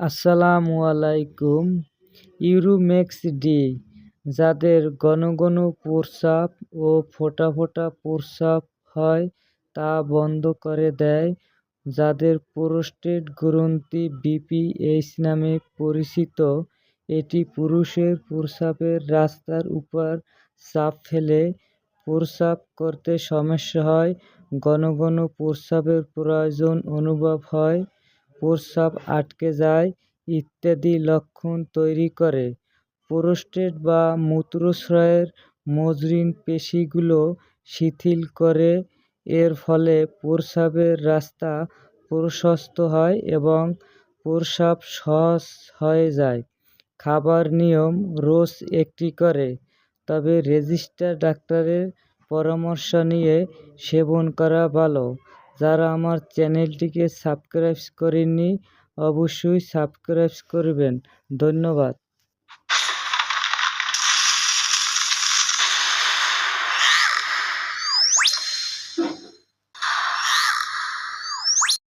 আসসালামু আলাইকুম। ইউরোমেক্স ডি, যাদের ঘন ঘন প্রস্রাব ও ফোঁটা ফোঁটা প্রস্রাব হয় তা বন্ধ করে দেয়। যাদের প্রোস্টেট গ্রন্থি বিপিএইচ নামে পরিচিত, এটি পুরুষের প্রস্রাবের রাস্তার উপর চাপ ফেলে প্রস্রাব করতে সমস্যা হয়, ঘন ঘন প্রস্রাবের প্রয়োজন অনুভব হয়, প্রস্রাব আটকে যায় ইত্যাদি লক্ষণ তৈরি করে। প্রোস্টেট বা মূত্রাশয়ের মসৃণ পেশিগুলো শিথিল করে। এর ফলে প্রস্রাবের রাস্তা প্রশস্ত হয় এবং প্রস্রাব সহজ হয়ে যায়। খাবার নিয়ম: রোজ একটি করে, তবে রেজিস্টার ডাক্তারের পরামর্শ নিয়ে সেবন করা ভালো। যারা আমার চ্যানেলটিকে সাবস্ক্রাইব করেননি, অবশ্যই সাবস্ক্রাইব করবেন। ধন্যবাদ।